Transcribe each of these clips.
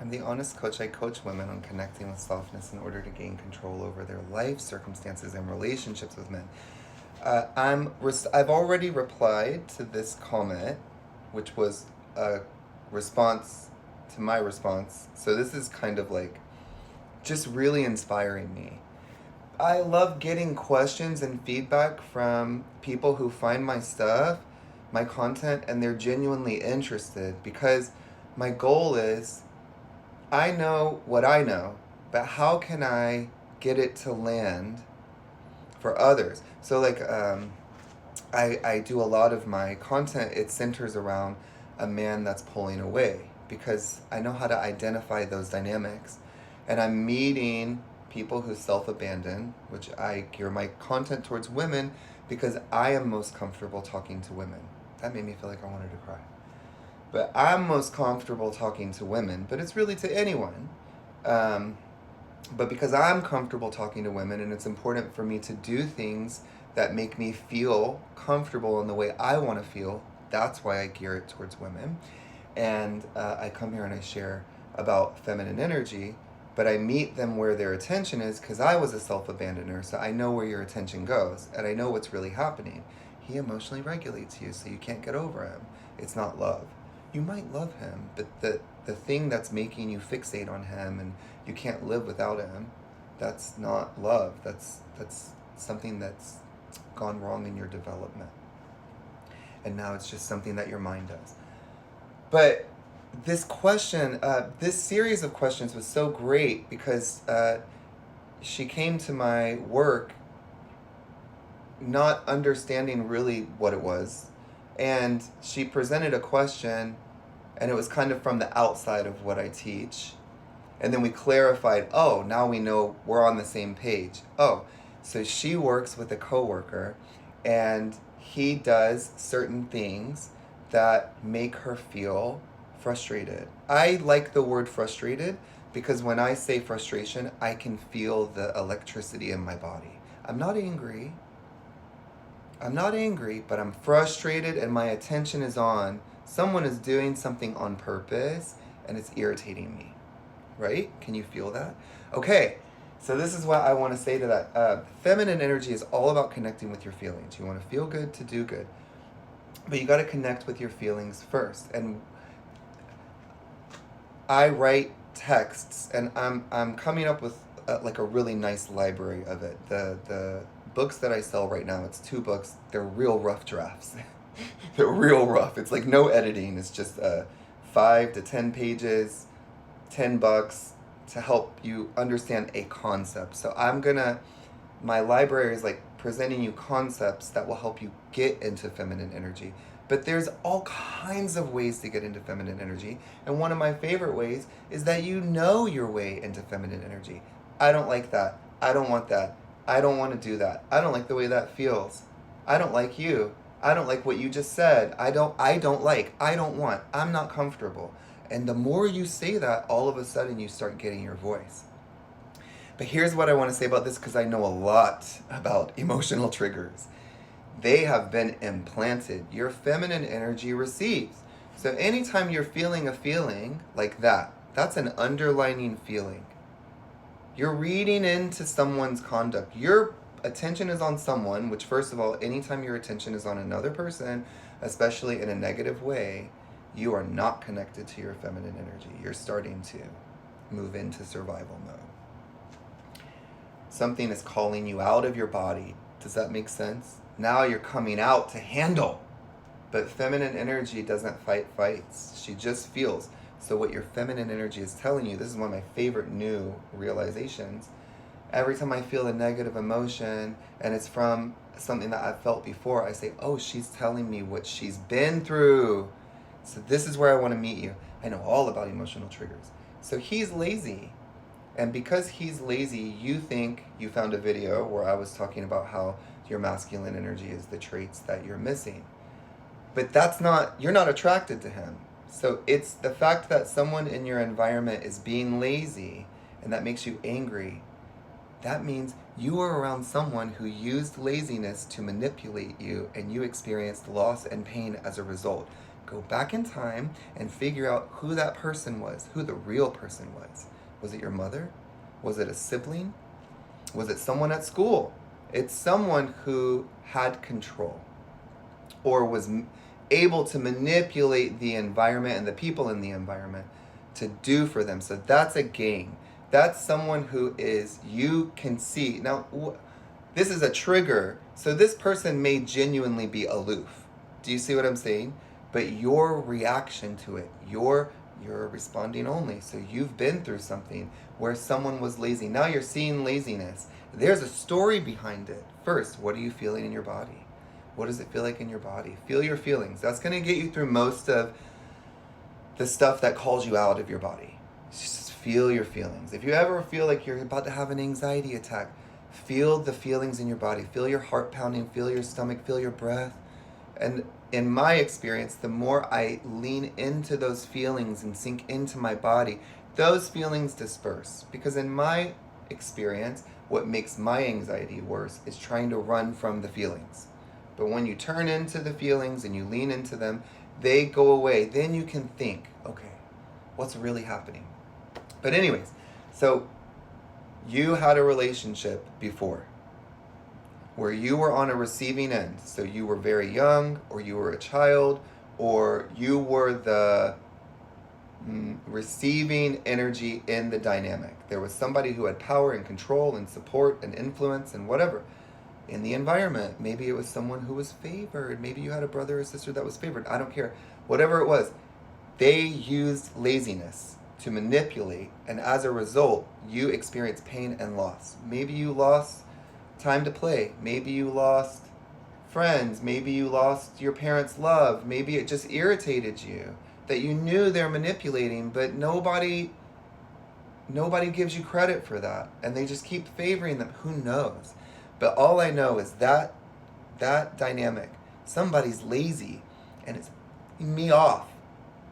I'm the Honest Coach. I coach women on connecting with softness in order to gain control over their life circumstances and relationships with men. I've already replied to this comment, which was a response to my response. So this is kind of like just really inspiring me. I love getting questions and feedback from people who find my stuff, my content, and they're genuinely interested because my goal is I know what I know, but how can I get it to land for others? So, I do a lot of my content, it centers around a man that's pulling away because I know how to identify those dynamics. And I'm meeting people who self abandon, which I gear my content towards women because I am most comfortable talking to women. That made me feel like I wanted to cry. But I'm most comfortable talking to women, but it's really to anyone. Um, but because I'm comfortable talking to women and it's important for me to do things that make me feel comfortable in the way I want to feel, that's why I gear it towards women. And I come here and I share about feminine energy, but I meet them where their attention is because I was a self abandoner, so I know where your attention goes and I know what's really happening. He emotionally regulates you, so you can't get over him. It's not love. You might love him, but the thing that's making you fixate on him and you can't live without him, that's not love. That's something that's gone wrong in your development. And now it's just something that your mind does. But this series of questions was so great because she came to my work not understanding really what it was. And she presented a question, and it was kind of from the outside of what I teach. And then we clarified, oh, now we know we're on the same page. Oh, so she works with a coworker, and he does certain things that make her feel frustrated. I like the word frustrated because when I say frustration, I can feel the electricity in my body. I'm not angry. I'm not angry, but I'm frustrated and my attention is on. Someone is doing something on purpose and it's irritating me. Right? Can you feel that? Okay, so this is what I want to say to that. Feminine energy is all about connecting with your feelings. You want to feel good to do good, but you got to connect with your feelings first. And I write texts, and I'm coming up with like a really nice library of it. The books that I sell right now, it's 2 books. They're real rough drafts. They're real rough. It's like no editing. It's just 5 to 10 pages, $10 to help you understand a concept. So my library is like presenting you concepts that will help you get into feminine energy. But there's all kinds of ways to get into feminine energy. And one of my favorite ways is that you know your way into feminine energy. I don't like that. I don't want that. I don't want to do that. I don't like the way that feels. I don't like you. I don't like what you just said. I don't like. I don't want. I'm not comfortable. And the more you say that, all of a sudden you start getting your voice. But here's what I want to say about this because I know a lot about emotional triggers. They have been implanted. Your feminine energy receives. So anytime you're feeling a feeling like that, that's an underlining feeling. You're reading into someone's conduct. Your attention is on someone, which, first of all, anytime your attention is on another person, especially in a negative way, you are not connected to your feminine energy. You're starting to move into survival mode. Something is calling you out of your body. Does that make sense? Now you're coming out to handle. But feminine energy doesn't fight fights. She just feels. So what your feminine energy is telling you, this is one of my favorite new realizations. Every time I feel a negative emotion and it's from something that I've felt before, I say, oh, she's telling me what she's been through. So this is where I want to meet you. I know all about emotional triggers. So he's lazy. And because he's lazy, you think you found a video where I was talking about how your masculine energy is the traits that you're missing. But you're not attracted to him. So it's the fact that someone in your environment is being lazy and that makes you angry. That means you were around someone who used laziness to manipulate you and you experienced loss and pain as a result. Go back in time and figure out who that person was, who the real person was. Was it your mother? Was it a sibling? Was it someone at school? It's someone who had control or was able to manipulate the environment and the people in the environment to do for them. So that's a game. That's someone who is, you can see. Now, this is a trigger. So this person may genuinely be aloof. Do you see what I'm saying? But your reaction to it, you're responding only. So you've been through something where someone was lazy. Now you're seeing laziness. There's a story behind it. First, what are you feeling in your body? What does it feel like in your body? Feel your feelings. That's going to get you through most of the stuff that calls you out of your body. Just feel your feelings. If you ever feel like you're about to have an anxiety attack, feel the feelings in your body. Feel your heart pounding, feel your stomach, feel your breath. And in my experience, the more I lean into those feelings and sink into my body, those feelings disperse. Because in my experience, what makes my anxiety worse is trying to run from the feelings. But when you turn into the feelings and you lean into them, they go away. Then you can think, okay, what's really happening? But anyways, so you had a relationship before where you were on a receiving end. So you were very young, or you were a child, or you were the receiving energy in the dynamic. There was somebody who had power and control and support and influence and whatever in the environment. Maybe it was someone who was favored. Maybe you had a brother or sister that was favored. I don't care. Whatever it was, they used laziness to manipulate, and as a result, you experienced pain and loss. Maybe you lost time to play. Maybe you lost friends. Maybe you lost your parents' love. Maybe it just irritated you that you knew they're manipulating, but nobody gives you credit for that, and they just keep favoring them. Who knows? But all I know is that dynamic, somebody's lazy and it's me off.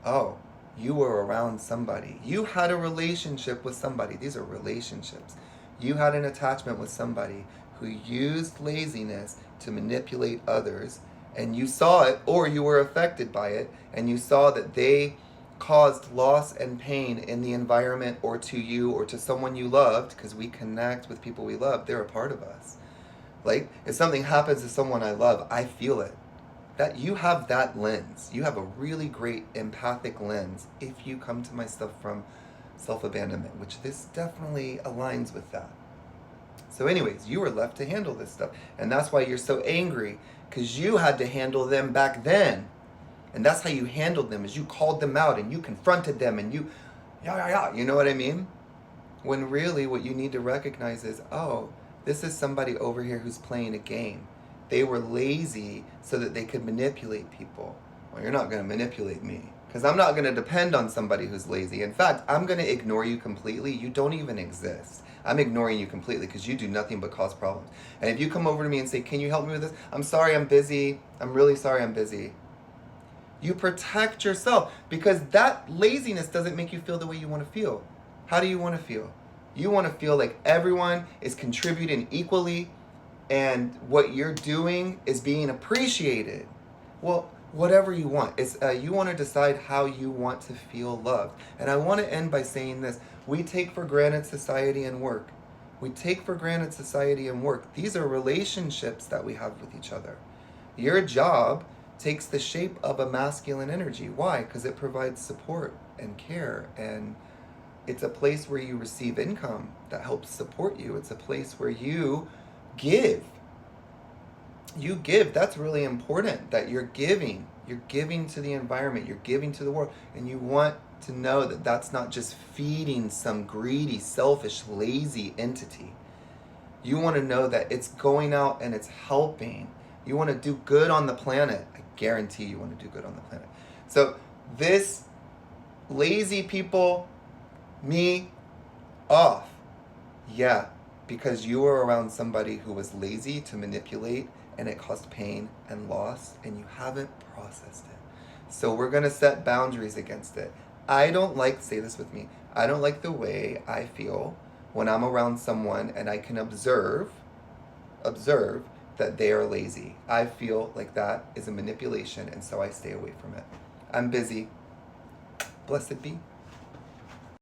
Oh, you were around somebody. You had a relationship with somebody. These are relationships. You had an attachment with somebody who used laziness to manipulate others, and you saw it, or you were affected by it, and you saw that they caused loss and pain in the environment, or to you, or to someone you loved, because we connect with people we love. They're a part of us. Like, if something happens to someone I love, I feel it. That you have that lens. You have a really great empathic lens if you come to my stuff from self-abandonment, which this definitely aligns with that. So anyways, you were left to handle this stuff. And that's why you're so angry, because you had to handle them back then. And that's how you handled them, is you called them out and you confronted them and you know what I mean? When really what you need to recognize is, oh, this is somebody over here who's playing a game. They were lazy so that they could manipulate people. Well, you're not going to manipulate me, because I'm not going to depend on somebody who's lazy. In fact, I'm going to ignore you completely. You don't even exist. I'm ignoring you completely because you do nothing but cause problems. And if you come over to me and say, can you help me with this? I'm sorry, I'm busy. I'm really sorry, I'm busy. You protect yourself, because that laziness doesn't make you feel the way you want to feel. How do you want to feel? You want to feel like everyone is contributing equally and what you're doing is being appreciated. Well, whatever you want. It's you want to decide how you want to feel loved. And I want to end by saying this. We take for granted society and work. We take for granted society and work. These are relationships that we have with each other. Your job takes the shape of a masculine energy. Why? Because it provides support and care, and it's a place where you receive income that helps support you. It's a place where you give. You give. That's really important, that you're giving. You're giving to the environment. You're giving to the world. And you want to know that that's not just feeding some greedy, selfish, lazy entity. You want to know that it's going out and it's helping. You want to do good on the planet. I guarantee you want to do good on the planet. So this lazy people, me, off. Yeah, because you were around somebody who was lazy to manipulate, and it caused pain and loss, and you haven't processed it. So we're going to set boundaries against it. I don't like, say this with me, I don't like the way I feel when I'm around someone and I can observe that they are lazy. I feel like that is a manipulation, and so I stay away from it. I'm busy. Blessed be.